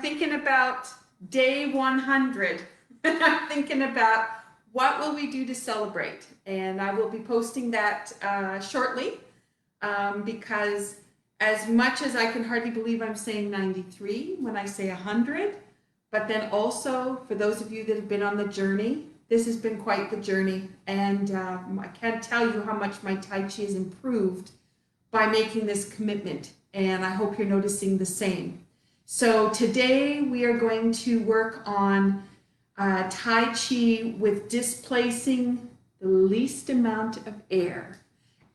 thinking about day 100. I'm thinking about what will we do to celebrate, and I will be posting that shortly because as much as I can hardly believe I'm saying 93 when I say 100, but then also for those of you that have been on the journey, this has been quite the journey, and I can't tell you how much my Tai Chi has improved by making this commitment, and I hope you're noticing the same. So today we are going to work on Tai Chi with displacing the least amount of air.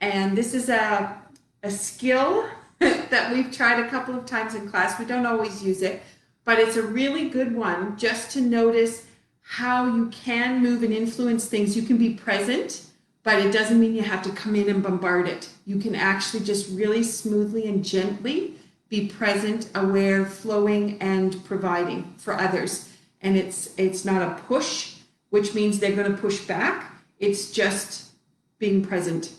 And this is a skill that we've tried a couple of times in class. We don't always use it, but it's a really good one just to notice how you can move and influence things. You can be present, but it doesn't mean you have to come in and bombard it. You can actually just really smoothly and gently be present, aware, flowing, and providing for others. And it's not a push, which means they're going to push back. It's just being present.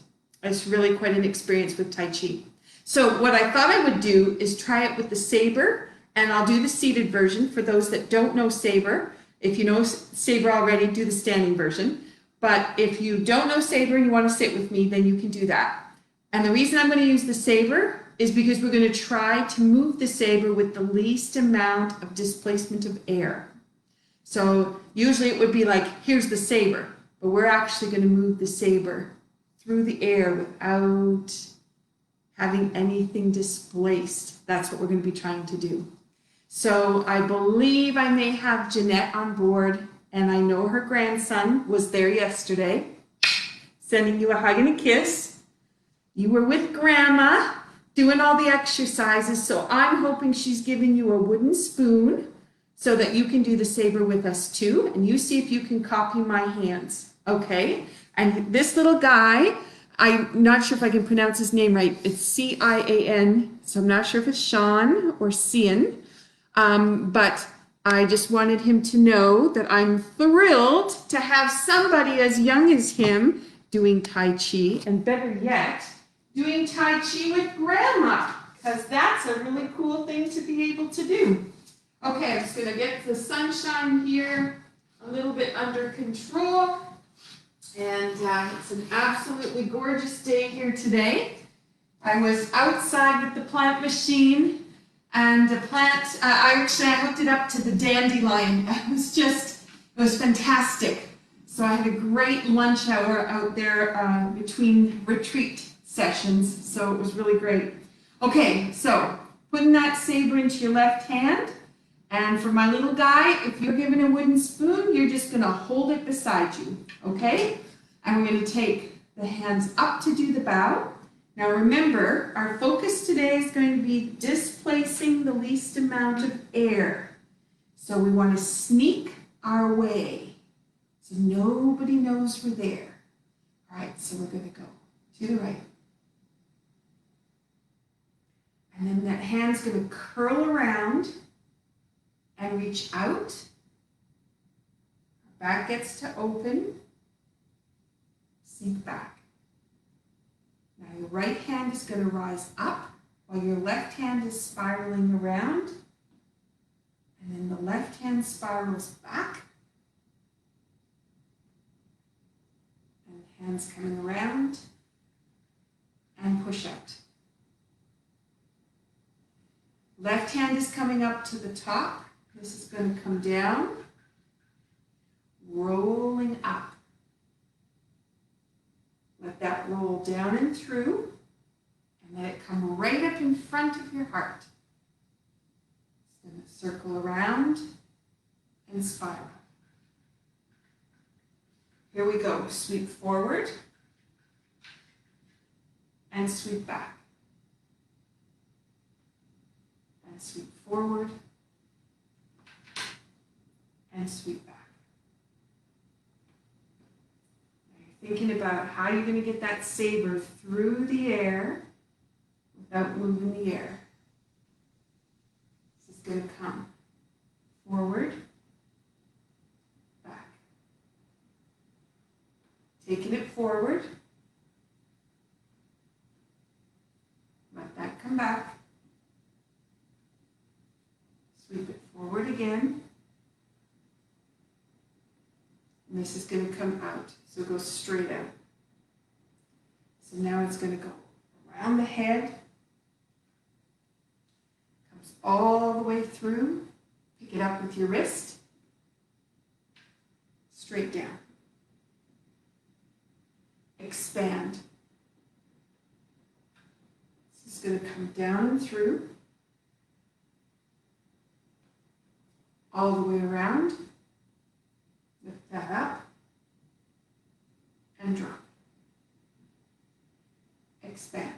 It's really quite an experience with Tai Chi. So what I thought I would do is try it with the saber, and I'll do the seated version for those that don't know saber. If you know saber already, do the standing version. But if you don't know saber and you want to sit with me, then you can do that. And the reason I'm going to use the saber is because we're going to try to move the saber with the least amount of displacement of air. So usually it would be like, here's the saber, but we're actually going to move the saber through the air without having anything displaced. That's what we're going to be trying to do. So I believe I may have Jeanette on board, and I know her grandson was there yesterday. Sending you a hug and a kiss. You were with Grandma doing all the exercises, so I'm hoping she's giving you a wooden spoon so that you can do the saber with us too, and you see if you can copy my hands, okay? And this little guy, I'm not sure if I can pronounce his name right. It's C-I-A-N, so I'm not sure if it's Sean or Cian, but I just wanted him to know that I'm thrilled to have somebody as young as him doing Tai Chi, and better yet, doing Tai Chi with Grandma, because that's a really cool thing to be able to do. Okay, I'm just going to get the sunshine here a little bit under control. And it's an absolutely gorgeous day here today. I was outside with the plant machine, and the plant, I hooked it up to the dandelion. It was fantastic. So I had a great lunch hour out there between retreat sessions, so it was really great. Okay, so putting that saber into your left hand, and for my little guy, if you're given a wooden spoon, you're just going to hold it beside you, okay? And we're going to take the hands up to do the bow. Now remember, our focus today is going to be displacing the least amount of air. So we want to sneak our way so nobody knows we're there. All right, so we're going to go to the right. And then that hand's going to curl around and reach out. Our back gets to open. Sink back. Now your right hand is going to rise up while your left hand is spiraling around. And then the left hand spirals back. And hands coming around and push out. Left hand is coming up to the top. This is going to come down, rolling up. Let that roll down and through, and let it come right up in front of your heart. It's going to circle around and spiral. Here we go. Sweep forward and sweep back. And sweep forward and sweep back. Now you're thinking about how you're going to get that saber through the air without moving the air. This is going to come forward, back. Taking it forward. Let that come back. Sweep it it forward again. And this is going to come out, so it goes straight out. So now it's going to go around the head, comes all the way through, pick it up with your wrist, straight down. Expand. This is going to come down and through, all the way around, lift that up, and drop. Expand.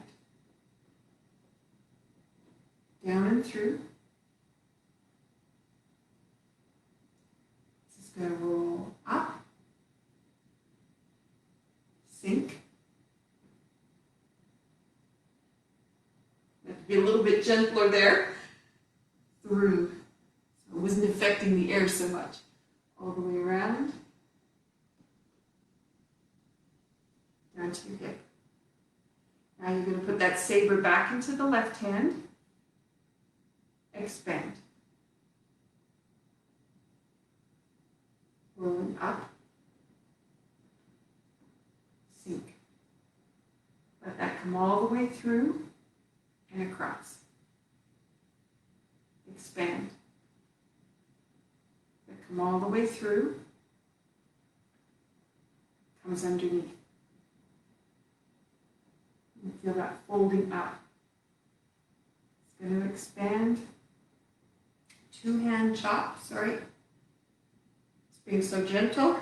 Down and through. This is going to roll up, sink. Have to be a little bit gentler there. Through. So it wasn't affecting the air so much. All the way around. Down to your hip. Now you're going to put that saber back into the left hand. Expand. Rolling up. Sink. Let that come all the way through and across. Expand. Let it come all the way through. Comes underneath. You feel that folding up. It's going to expand. Two-hand chop, sorry. It's being so gentle.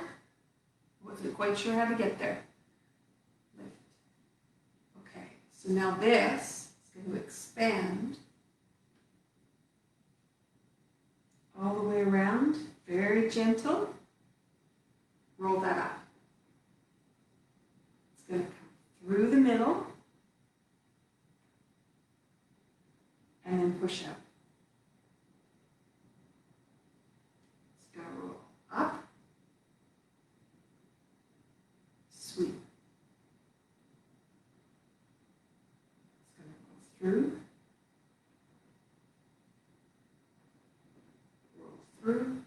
Wasn't quite sure how to get there. Lift. Okay, so now this is going to expand all the way around. Very gentle. Roll that up. It's going to come through the middle. And then push up. It's going to roll up, sweep. It's going to go through, roll through,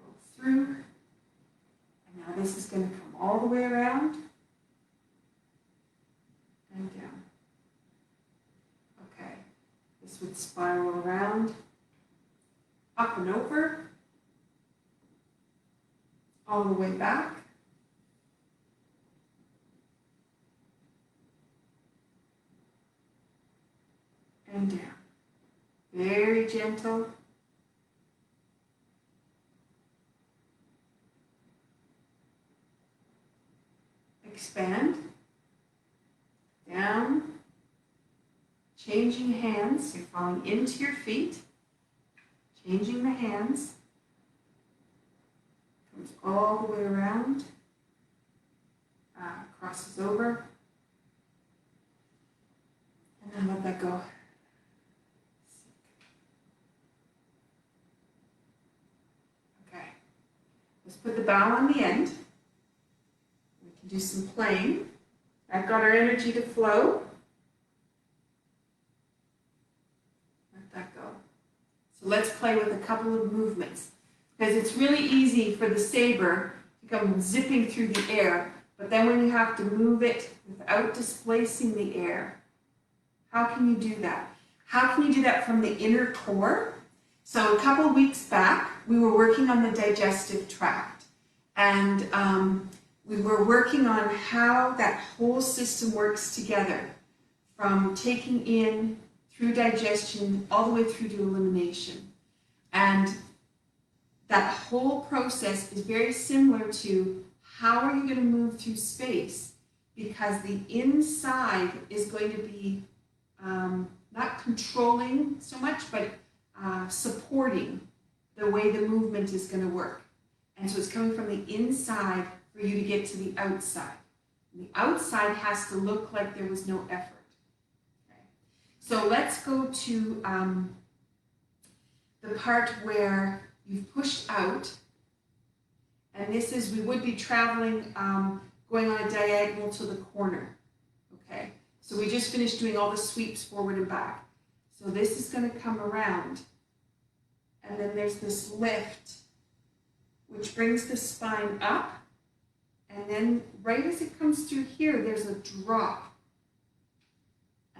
roll through, and now this is going to come all the way around and down. This would spiral around, up and over, all the way back, and down. Very gentle. Expand, down. Changing hands, you're falling into your feet, changing the hands, comes all the way around, crosses over, and then let that go. Okay, let's put the bow on the end. We can do some playing. I've got our energy to flow. So let's play with a couple of movements, because it's really easy for the saber to come zipping through the air, but then when you have to move it without displacing the air, how can you do that? How can you do that from the inner core? So a couple of weeks back, we were working on the digestive tract, and we were working on how that whole system works together, from taking in through digestion, all the way through to elimination. And that whole process is very similar to how are you going to move through space, because the inside is going to be not controlling so much, but supporting the way the movement is going to work. And so it's coming from the inside for you to get to the outside. And the outside has to look like there was no effort. So let's go to the part where you've pushed out, and this is, we would be traveling, going on a diagonal to the corner, okay? So we just finished doing all the sweeps forward and back. So this is going to come around. And then there's this lift, which brings the spine up. And then right as it comes through here, there's a drop.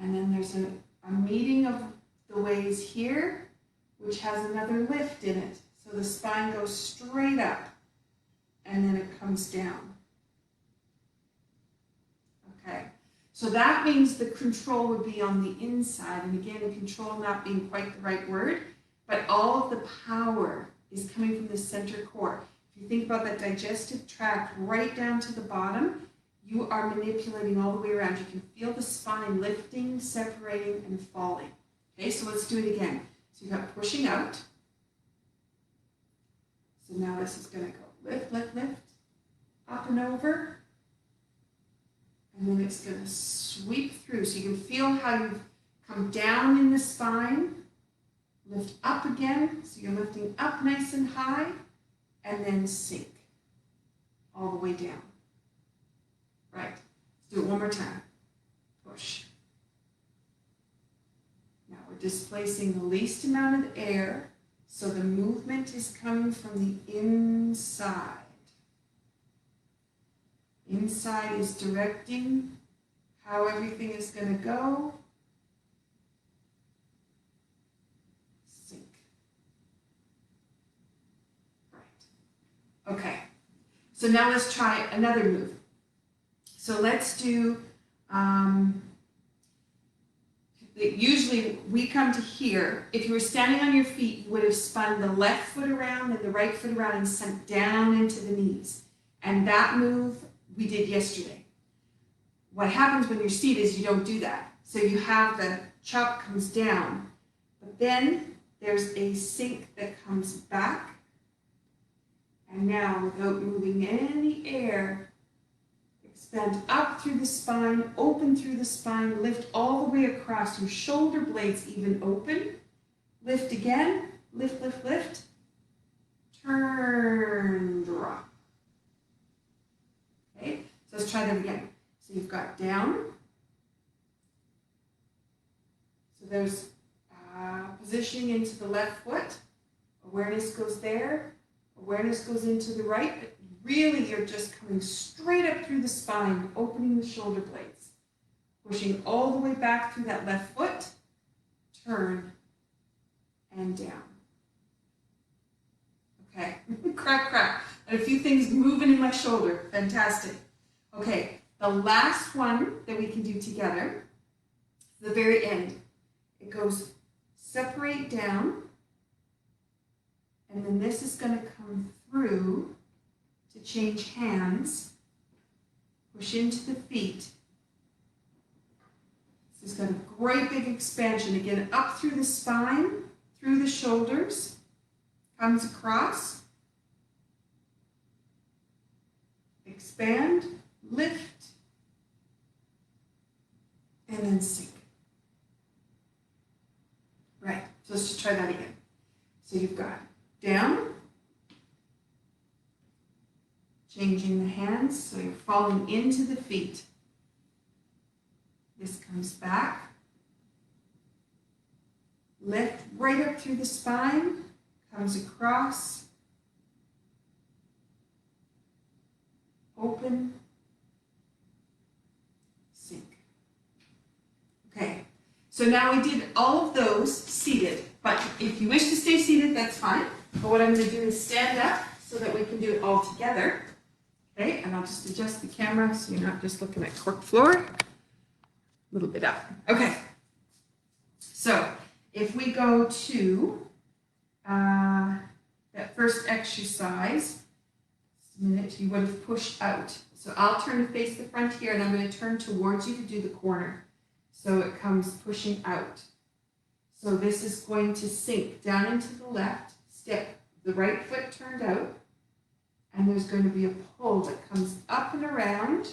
And then there's a meeting of the ways here, which has another lift in it. So the spine goes straight up, and then it comes down. Okay, so that means the control would be on the inside. And again, control not being quite the right word, but all of the power is coming from the center core. If you think about that digestive tract right down to the bottom, you are manipulating all the way around. You can feel the spine lifting, separating, and falling. Okay, so let's do it again. So you've got pushing out. So now this is going to go lift, lift, lift, up and over. And then it's going to sweep through. So you can feel how you've come down in the spine, lift up again. So you're lifting up nice and high, and then sink all the way down. Right. Let's do it one more time. Push. Now we're displacing the least amount of air, so the movement is coming from the inside. Inside is directing how everything is going to go. Sink. Right. Okay. So now let's try another move. So let's do, usually we come to here. If you were standing on your feet, you would have spun the left foot around and the right foot around and sunk down into the knees. And that move we did yesterday. What happens when you're seated is you don't do that. So you have the chop comes down, but then there's a sink that comes back. And now, without moving any air, expand up through the spine, open through the spine, lift all the way across, your shoulder blades even open. Lift again, lift, lift, lift. Turn, drop. Okay, so let's try that again. So you've got down. So there's positioning into the left foot. Awareness goes there. Awareness goes into the right. But really, you're just coming straight up through the spine, opening the shoulder blades. Pushing all the way back through that left foot. Turn and down. Okay, crack, crack. And a few things moving in my shoulder. Fantastic. Okay, the last one that we can do together, the very end. It goes separate down, and then this is going to come through to change hands. Push into the feet. This has got a great big expansion. Again, up through the spine, through the shoulders, comes across. Expand, lift, and then sink. Right, so let's just try that again. So you've got down, changing the hands, so you're falling into the feet. This comes back. Lift right up through the spine, comes across. Open, sink. Okay, so now we did all of those seated, but if you wish to stay seated, that's fine. But what I'm going to do is stand up so that we can do it all together. Okay, and I'll just adjust the camera so you're not just looking at cork floor. A little bit up. Okay, so if we go to that first exercise, a minute, you would have pushed out. So I'll turn to face the front here, and I'm going to turn towards you to do the corner. So it comes pushing out. So this is going to sink down into the left, step the right foot turned out, and there's going to be a pull that comes up and around.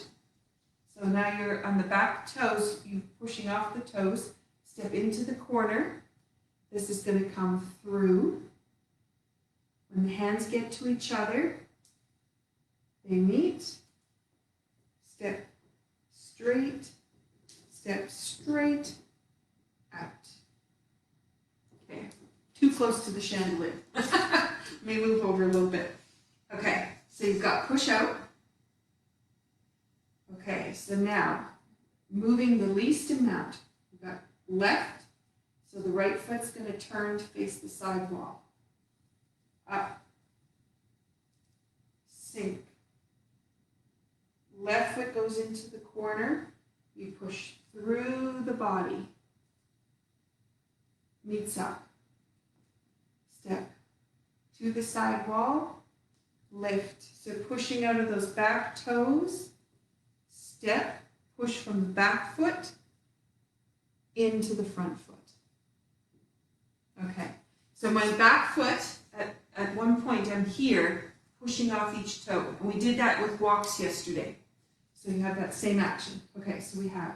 So now you're on the back toes, you're pushing off the toes, step into the corner. This is going to come through. When the hands get to each other, they meet, step straight, out. too close to the chandelier. Let me move over a little bit. Okay, so you've got push out. Okay, so now moving the least amount. We've got left, so the right foot's going to turn to face the side wall. Up, sink. Left foot goes into the corner. You push through the body. Meets up. Step to the side wall. Lift. So pushing out of those back toes. Step. Push from the back foot into the front foot. Okay. So my back foot, at one point I'm here, pushing off each toe. And we did that with walks yesterday. So you have that same action. Okay, so we have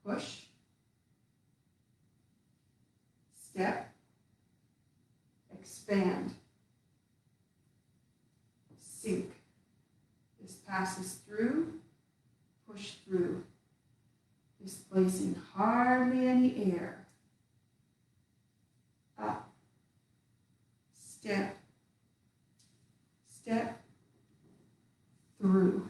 push, step, expand, sink. This passes through, push through, displacing hardly any air. Up, step, step, through,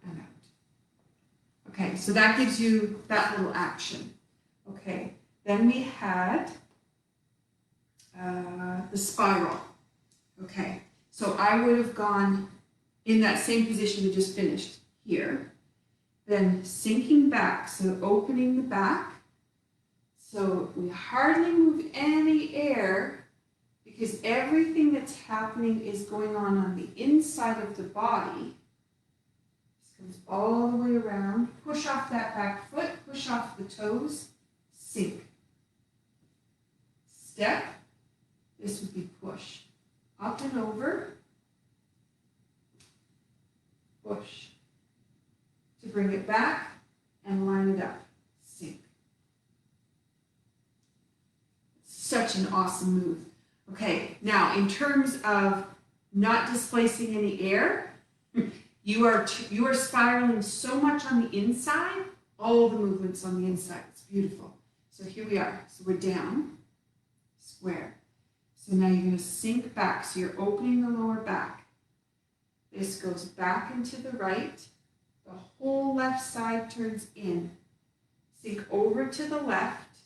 and out. Okay, so that gives you that little action. Okay, then we had the spiral. Okay, so I would have gone in that same position we just finished here, then sinking back, so opening the back. So we hardly move any air because everything that's happening is going on the inside of the body. This goes all the way around. Push off that back foot, push off the toes, sink. Step, this would be push. Up and over, push. To bring it back and line it up, sink. Such an awesome move. Okay, now in terms of not displacing any air, you are spiraling so much on the inside, all the movements on the inside. It's beautiful. So here we are. So we're down, square. So now you're going to sink back. So you're opening the lower back. This goes back into the right. The whole left side turns in. Sink over to the left.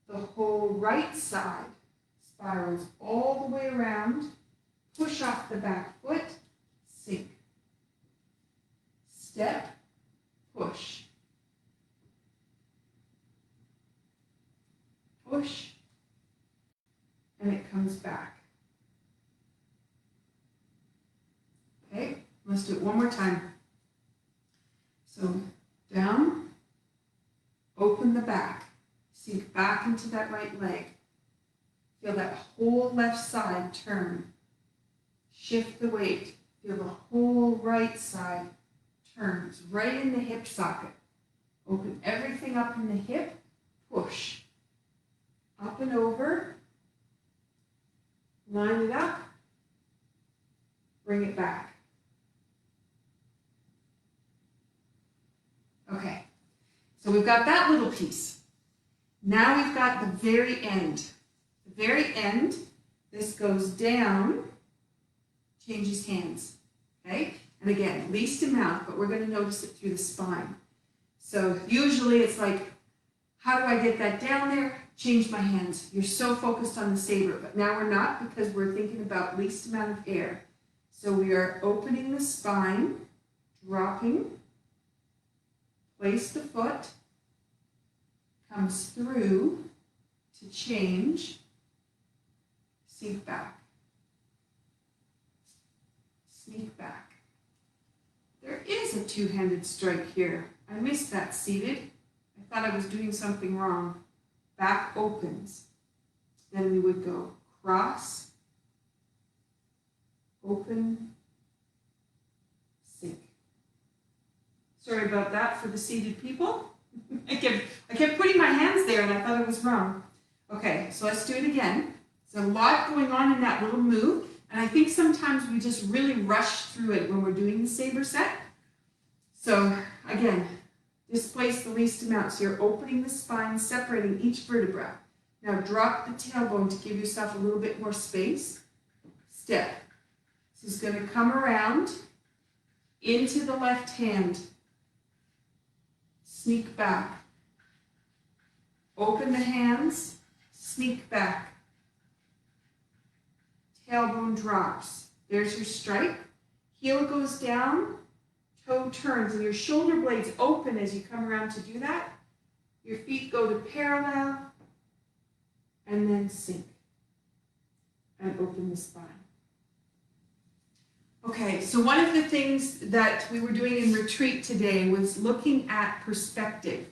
The whole right side spirals all the way around. Push off the back foot. Sink. Step. Push. Push. And it comes back. Okay, let's do it one more time. So down, open the back, sink back into that right leg. Feel that whole left side turn. Shift the weight. Feel the whole right side turns right in the hip socket. Open everything up in the hip, push. Up and over, line it up, bring it back. Okay, so we've got that little piece. Now we've got the very end. The very end, this goes down, changes hands, okay? And again, least amount, but we're going to notice it through the spine. So usually it's like, how do I get that down there? Change my hands. You're so focused on the saber, but now we're not because we're thinking about least amount of air. So we are opening the spine, dropping, place the foot, comes through to change, sink back, sneak back. There is a two-handed strike here. I missed that seated. I thought I was doing something wrong. Back opens. Then we would go cross, open, sink. Sorry about that for the seated people. I kept putting my hands there and I thought I was wrong. Okay, so let's do it again. There's a lot going on in that little move, and I think sometimes we just really rush through it when we're doing the saber set. So again, displace the least amount. So you're opening the spine, separating each vertebra. Now drop the tailbone to give yourself a little bit more space. Step. This is going to come around into the left hand. Sneak back. Open the hands. Sneak back. Tailbone drops. There's your strike. Heel goes down. Toe turns. And your shoulder blades open as you come around to do that. Your feet go to parallel. And then sink. And open the spine. Okay, so one of the things that we were doing in retreat today was looking at perspective.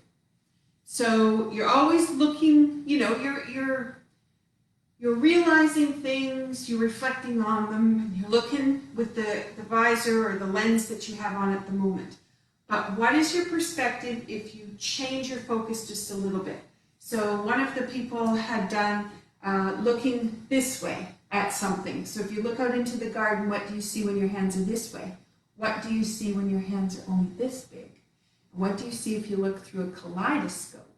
So you're always looking, you know, you're realizing things, you're reflecting on them, you're looking with the visor or the lens that you have on at the moment. But what is your perspective if you change your focus just a little bit? So one of the people had done looking this way at something. So if you look out into the garden, what do you see when your hands are this way? What do you see when your hands are only this big? What do you see if you look through a kaleidoscope?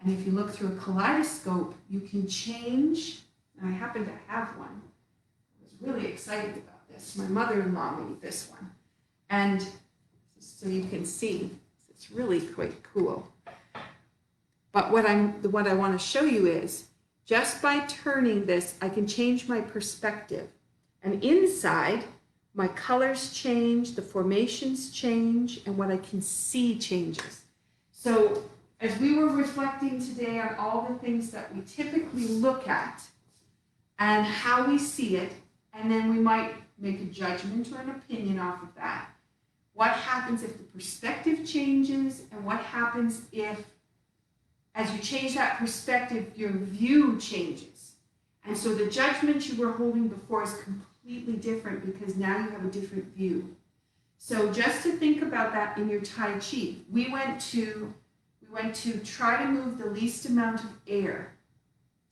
And if you look through a kaleidoscope, you can change. And I happen to have one. I was really excited about this. My mother-in-law made this one. And so you can see, it's really quite cool. But what I want to show you is, just by turning this, I can change my perspective. And inside, my colors change, the formations change, and what I can see changes. So as we were reflecting today on all the things that we typically look at and how we see it, and then we might make a judgment or an opinion off of that. What happens if the perspective changes, and what happens if, as you change that perspective, your view changes. And so the judgment you were holding before is completely different because now you have a different view. So just to think about that in your Tai Chi, we went to try to move the least amount of air.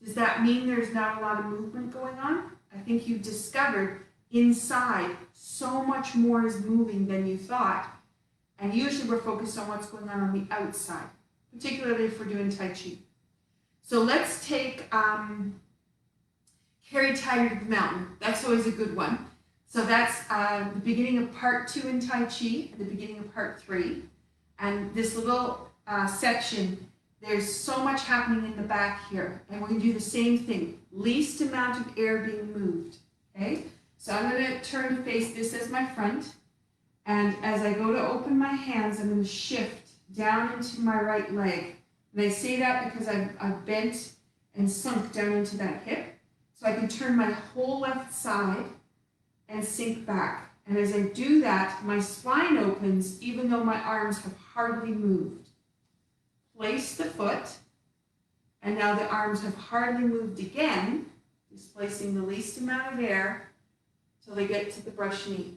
Does that mean there's not a lot of movement going on? I think you discovered inside so much more is moving than you thought. And usually we're focused on what's going on the outside, particularly if we're doing Tai Chi. So let's take Carry Tiger to the Mountain. That's always a good one. So that's the beginning of part 2 in Tai Chi, the beginning of part 3. And this little section, there's so much happening in the back here. And we're going to do the same thing. Least amount of air being moved. Okay? So I'm going to turn to face this as my front. And as I go to open my hands, I'm going to shift down into my right leg. And I say that because I've bent and sunk down into that hip. So I can turn my whole left side and sink back. And as I do that, my spine opens even though my arms have hardly moved. Place the foot, and now the arms have hardly moved again, displacing the least amount of air till they get to the brush knee.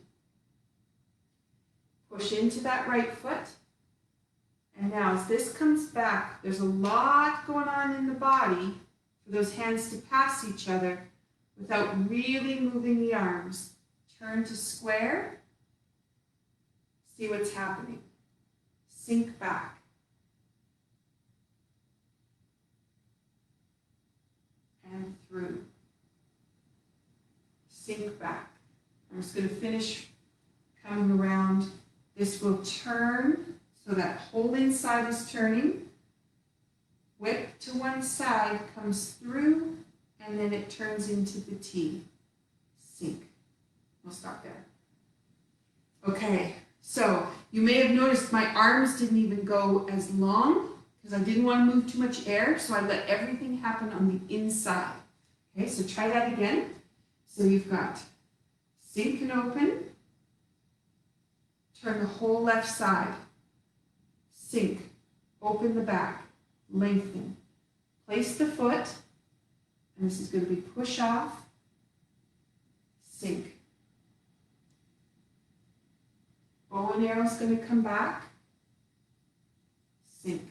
Push into that right foot. And now as this comes back, there's a lot going on in the body for those hands to pass each other without really moving the arms. Turn to square. See what's happening. Sink back. And through. Sink back. I'm just going to finish coming around. This will turn so that whole inside is turning. Whip to one side, comes through, and then it turns into the T. Sink. We'll stop there. Okay, so you may have noticed my arms didn't even go as long because I didn't want to move too much air, so I let everything happen on the inside. Okay, so try that again. So you've got sink and open. Turn the whole left side. Sink. Open the back. Lengthen. Place the foot. And this is going to be push off. Sink. Bow and arrow is going to come back. Sink.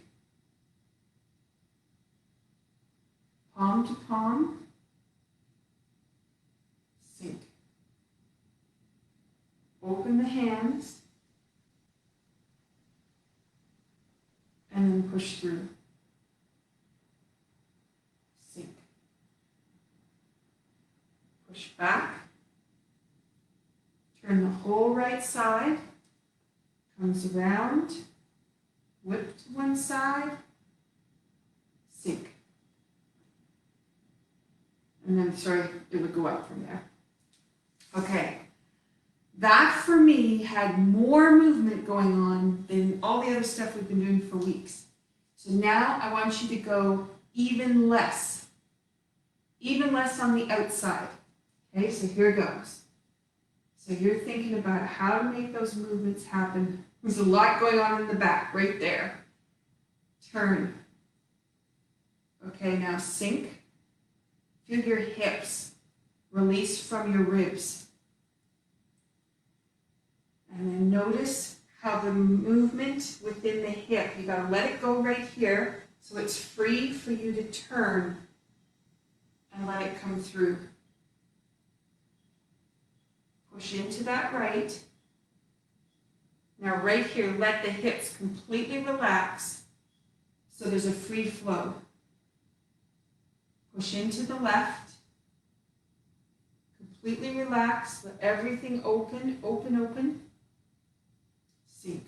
Palm to palm. Sink. Open the hands. And then push through. Sink. push back, turn the whole right side, comes around, whip to one side, sink. And then, sorry, it would go up from there. Okay, that for me had more movement going on than all the other stuff we've been doing for weeks. So now I want you to go even less on the outside. Okay, so here goes. So you're thinking about how to make those movements happen. There's a lot going on in the back, right there. Turn. Okay, now sink. Feel your hips release from your ribs. And then notice how the movement within the hip, you gotta let it go right here so it's free for you to turn and let it come through. Push into that right. Now right here, let the hips completely relax so there's a free flow. Push into the left. Completely relax. Let everything open, open, open. Sink.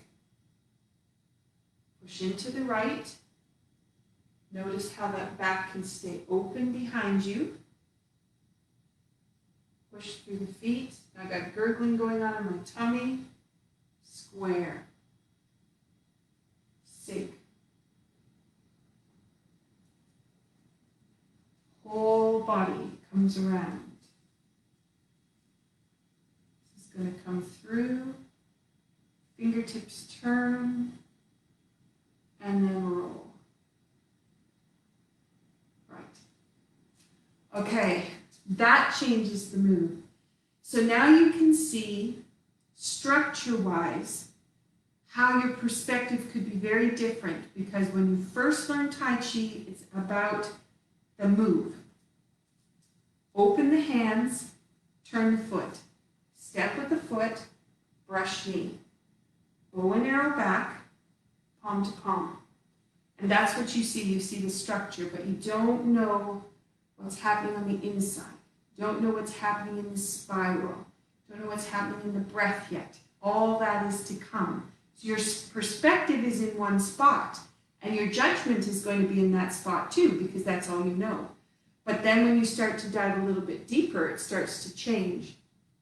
Push into the right. Notice how that back can stay open behind you. Push through the feet. I got gurgling going on in my tummy. Square. Sink. Whole body comes around. This is going to come through. Fingertips turn. And then roll. Right. Okay, that changes the move. So now you can see, structure-wise, how your perspective could be very different, because when you first learn Tai Chi, it's about the move. Open the hands, turn the foot. Step with the foot, brush knee. Bow and arrow back, palm to palm. And that's what you see the structure, but you don't know what's happening on the inside. Don't know what's happening in the spiral. Don't know what's happening in the breath yet. All that is to come. So your perspective is in one spot, and your judgment is going to be in that spot too, because that's all you know. But then when you start to dive a little bit deeper, it starts to change.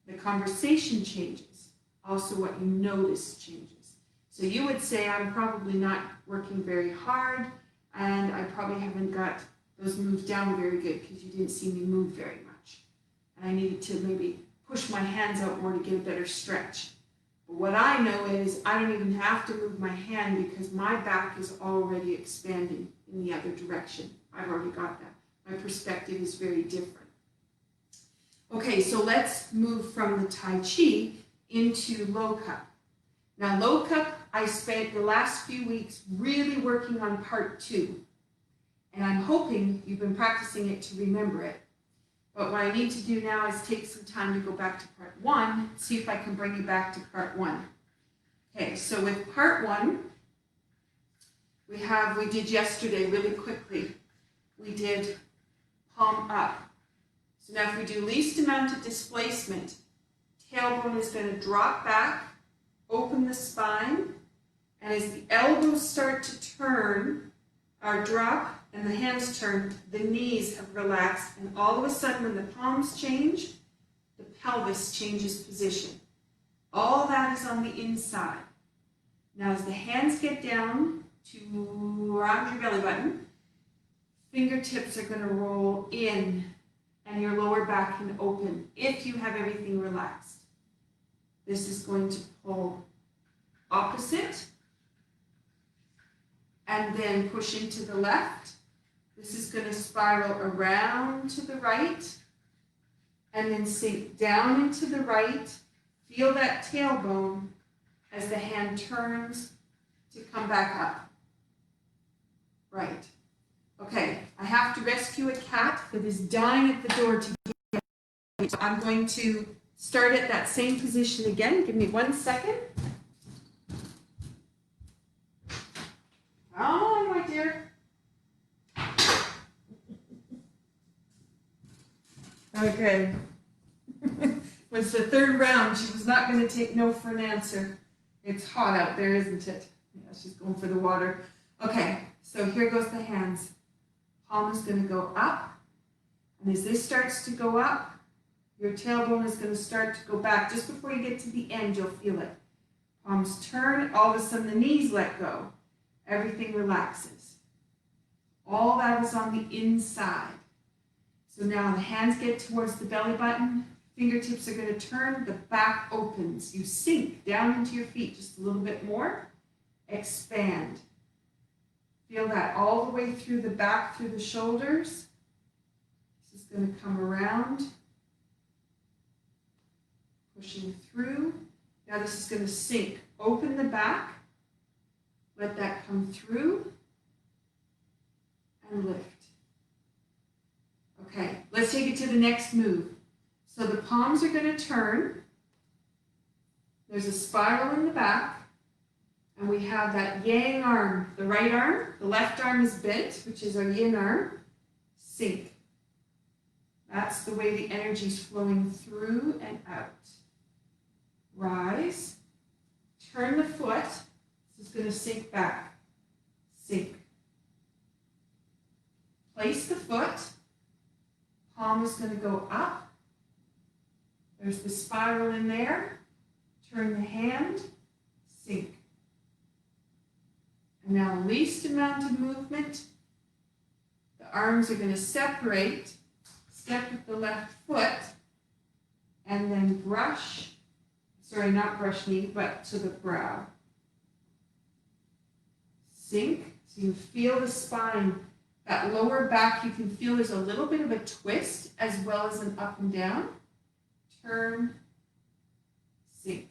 The conversation changes. Also what you notice changes. So you would say, I'm probably not working very hard, and I probably haven't got those moves down very good because you didn't see me move very much. And I needed to maybe push my hands out more to get a better stretch. But what I know is I don't even have to move my hand because my back is already expanding in the other direction. I've already got that. My perspective is very different. Okay, so let's move from the Tai Chi into low cup. Now low cup, I spent the last few weeks really working on part 2. And I'm hoping you've been practicing it to remember it. But what I need to do now is take some time to go back to part 1, see if I can bring you back to part 1. Okay, so with part 1, we did yesterday really quickly. We did palm up. So now if we do least amount of displacement, tailbone is going to drop back, open the spine, and as the elbows start to turn, or drop, and the hands turn, the knees have relaxed, and all of a sudden when the palms change, the pelvis changes position. All that is on the inside. Now as the hands get down to around your belly button, fingertips are going to roll in, and your lower back can open if you have everything relaxed. This is going to pull opposite, and then push into the left. This is going to spiral around to the right, and then sink down into the right. Feel that tailbone as the hand turns to come back up. Right. Okay, I have to rescue a cat that is dying at the door to get me. So I'm going to start at that same position again. Give me 1 second. Oh, my dear. Okay. was the third round. She was not going to take no for an answer. It's hot out there, isn't it? Yeah, she's going for the water. Okay, so here goes the hands. Palm is going to go up. And as this starts to go up, your tailbone is going to start to go back. Just before you get to the end, you'll feel it. Palms turn. All of a sudden, the knees let go. Everything relaxes. All that is on the inside. So now the hands get towards the belly button. Fingertips are going to turn. The back opens. You sink down into your feet just a little bit more. Expand. Feel that all the way through the back, through the shoulders. This is going to come around. Pushing through. Now this is going to sink. Open the back. Let that come through. And lift. Okay, let's take it to the next move. So the palms are going to turn. There's a spiral in the back. And we have that yang arm, the right arm. The left arm is bent, which is our yin arm. Sink. That's the way the energy is flowing through and out. Rise. Turn the foot. This is going to sink back. Sink. Place the foot. Palm is going to go up. There's the spiral in there. Turn the hand. Sink. And now least amount of movement. The arms are going to separate. Step with the left foot. And then brush. Sorry, not brush knee, but to the brow. Sink. So you feel the spine. That lower back, you can feel there's a little bit of a twist as well as an up and down. Turn. Sink.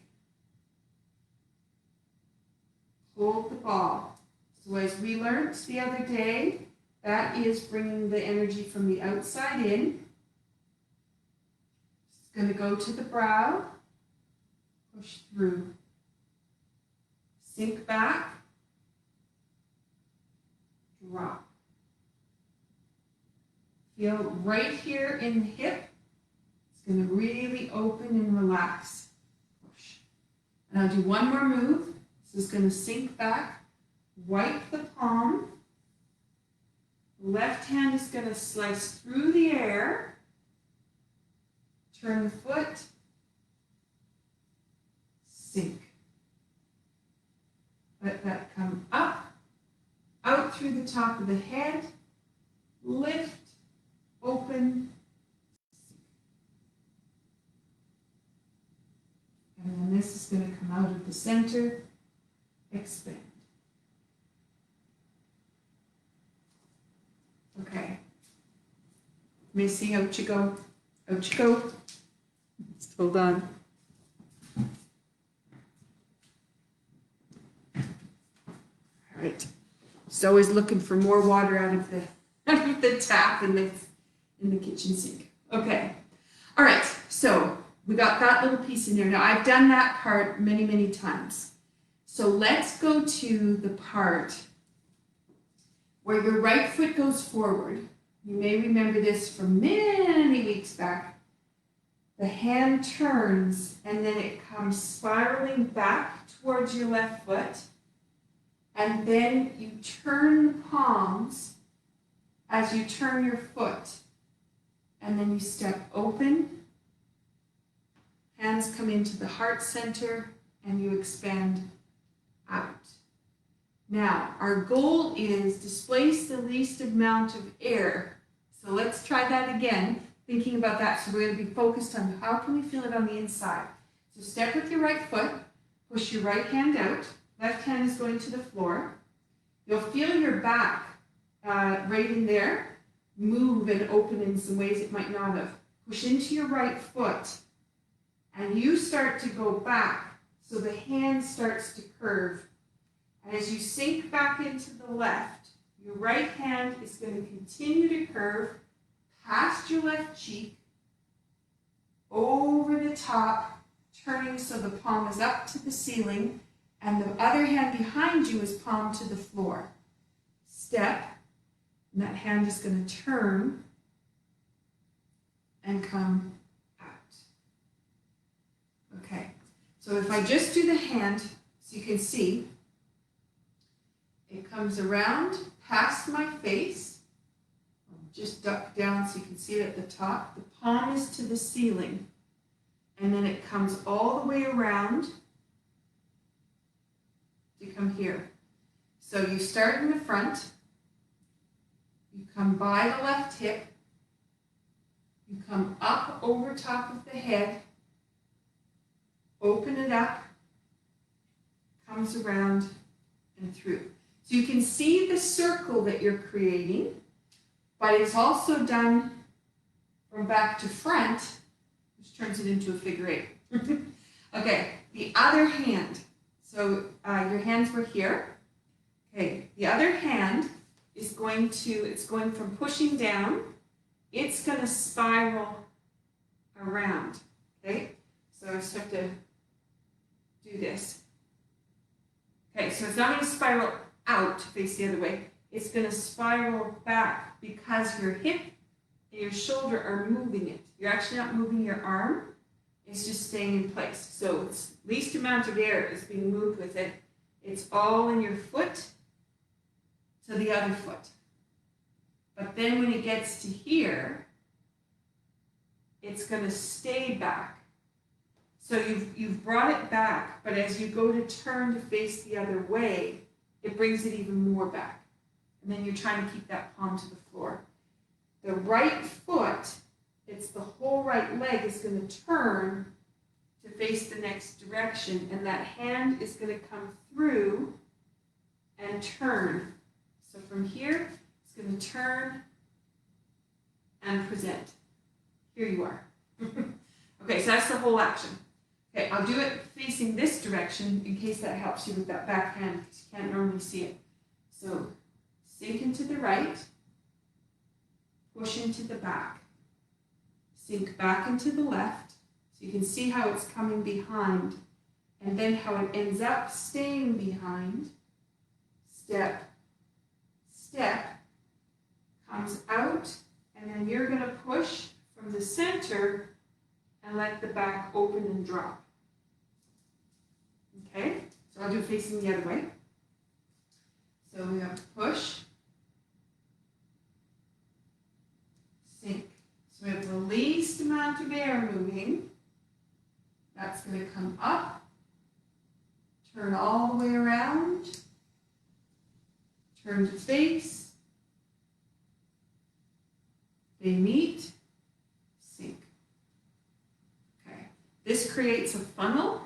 Hold the ball. So as we learned the other day, that is bringing the energy from the outside in. It's going to go to the brow. Push through. Sink back. Drop. Feel right here in the hip. It's going to really open and relax. Push. And I'll do one more move. This is going to sink back. Wipe the palm. Left hand is going to slice through the air. Turn the foot. Sink. Let that come up, out through the top of the head. Lift, open, sink. And then this is going to come out of the center. Expand. Okay. Missy, out you go. Out you go. Just hold on. All right. Just always looking for more water out of the tap in the kitchen sink. Okay. All right. So we got that little piece in there. Now I've done that part many, many times. So let's go to the part where your right foot goes forward. You may remember this from many weeks back. The hand turns and then it comes spiraling back towards your left foot. And then you turn the palms as you turn your foot. And then you step open. Hands come into the heart center and you expand out. Now, our goal is displace the least amount of air. So let's try that again, thinking about that. So we're going to be focused on how can we feel it on the inside. So step with your right foot, push your right hand out. Left hand is going to the floor. You'll feel your back right in there move and open in some ways it might not have. Push into your right foot and you start to go back so the hand starts to curve. And as you sink back into the left, your right hand is going to continue to curve past your left cheek, over the top, turning so the palm is up to the ceiling, and the other hand behind you is palm to the floor. Step, and that hand is going to turn and come out. So if I just do the hand, so you can see, it comes around past my face. I'll just duck down so you can see it at the top. The palm is to the ceiling. And then it comes all the way around to come here. So you start in the front. You come by the left hip. You come up over top of the head. Open it up. Comes around and through. So you can see the circle that you're creating, but it's also done from back to front, which turns it into a figure eight. Okay, the other hand. So your hands were here. Okay, the other hand is going from pushing down, it's going to spiral around. Okay, so I just have to do this. Okay, so it's not going to spiral out to face the other way. It's going to spiral back because your hip and your shoulder are moving it. You're actually not moving your arm. It's just staying in place. So it's least amount of air is being moved with it. It's all in your foot to the other foot. But then when it gets to here, it's going to stay back. So you've brought it back, but as you go to turn to face the other way, it brings it even more back. And then you're trying to keep that palm to the floor. The right foot, it's the whole right leg is going to turn to face the next direction, and that hand is going to come through and turn. So from here, it's going to turn and present. Here you are. Okay, so that's the whole action. Okay, I'll do it facing this direction in case that helps you with that back hand, because you can't normally see it. So sink into the right, push into the back, sink back into the left, so you can see how it's coming behind, and then how it ends up staying behind. Step, step, comes out, and then you're going to push from the center and let the back open and drop. Okay, so I'll do facing the other way. So we have to push, sink. So we have the least amount of air moving. That's going to come up, turn all the way around, turn to face, they meet, sink. Okay, this creates a funnel.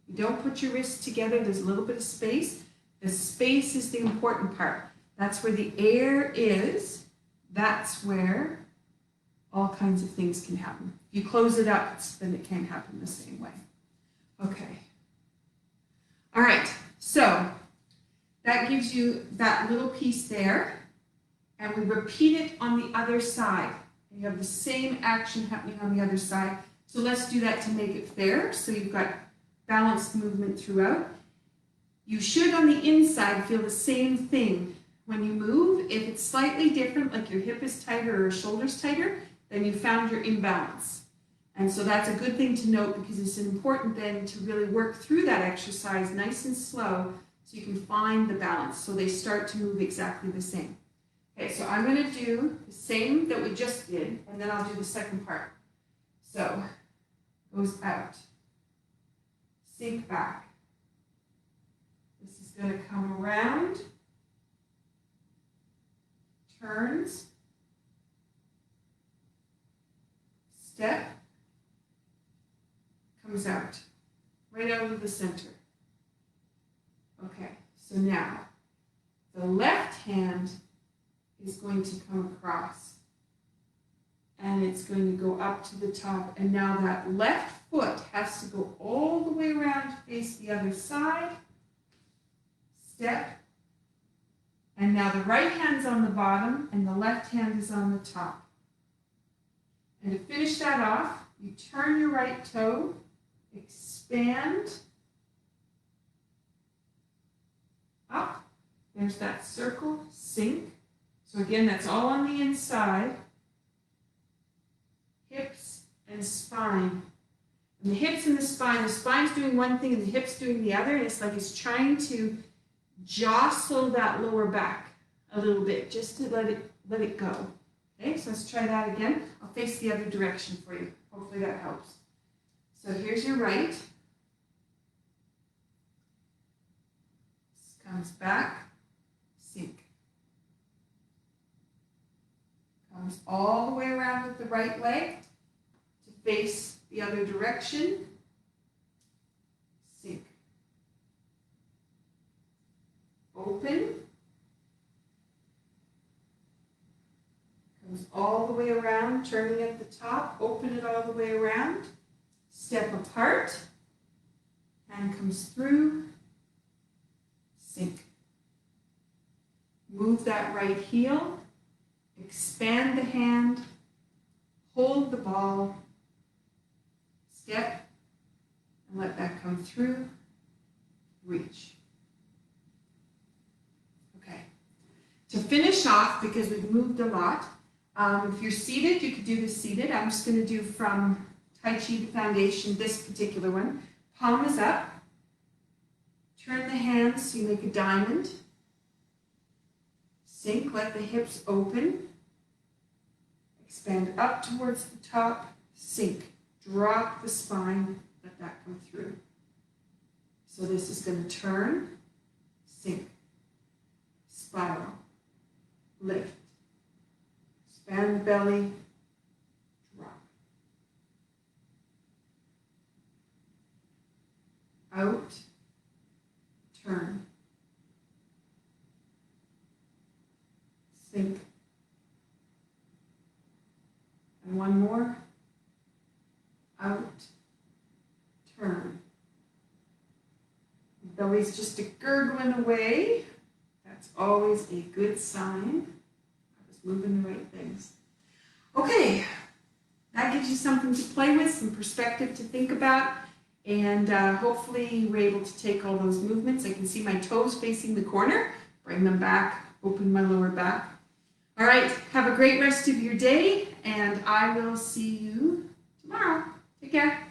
You don't put your wrists together, there's a little bit of space. The space is the important part. That's where the air is. That's where all kinds of things can happen. If you close it up, then it can't happen the same way. Okay. All right, so that gives you that little piece there, and we repeat it on the other side. And you have the same action happening on the other side. So let's do that to make it fair. So you've got balanced movement throughout. You should on the inside feel the same thing when you move. If it's slightly different, like your hip is tighter or your shoulder's tighter, then you found your imbalance. And so that's a good thing to note, because it's important then to really work through that exercise nice and slow so you can find the balance so they start to move exactly the same. Okay, so I'm going to do the same that we just did, and then I'll do the second part. So, goes out, sink back. This is going to come around, turns, step, comes out, right out of the center. Okay, so now the left hand is going to come across, and it's going to go up to the top, and now that left foot has to go all the way around to face the other side, step, and now the right hand's on the bottom and the left hand is on the top. And to finish that off, you turn your right toe, expand, up, there's that circle, sink. So again, that's all on the inside, hips and spine. And the hips and the spine's doing one thing and the hips doing the other, and it's like it's trying to jostle that lower back a little bit, just to let it go. Okay, so let's try that again. I'll face the other direction for you. Hopefully that helps. So here's your right. This comes back, sink. Comes all the way around with the right leg to face the other direction, sink. Open. Comes all the way around, turning at the top, open it all the way around, step apart, hand comes through, sink. Move that right heel, expand the hand, hold the ball, step, and let that come through, reach. Okay. To finish off, because we've moved a lot, if you're seated, you could do this seated. I'm just going to do from Tai Chi, the foundation, this particular one. Palm is up. Turn the hands so you make a diamond. Sink, let the hips open. Expand up towards the top. Sink. Drop the spine. Let that come through. So this is going to turn, sink, spiral, lift. Expand the belly, drop. Out, turn. Sink. And one more. Out, turn. The belly's just a gurgling away. That's always a good sign. Moving the right things. Okay, that gives you something to play with, some perspective to think about, and hopefully you were able to take all those movements. I can see my toes facing the corner. Bring them back, open my lower back. All right, have a great rest of your day, and I will see you tomorrow. Take care.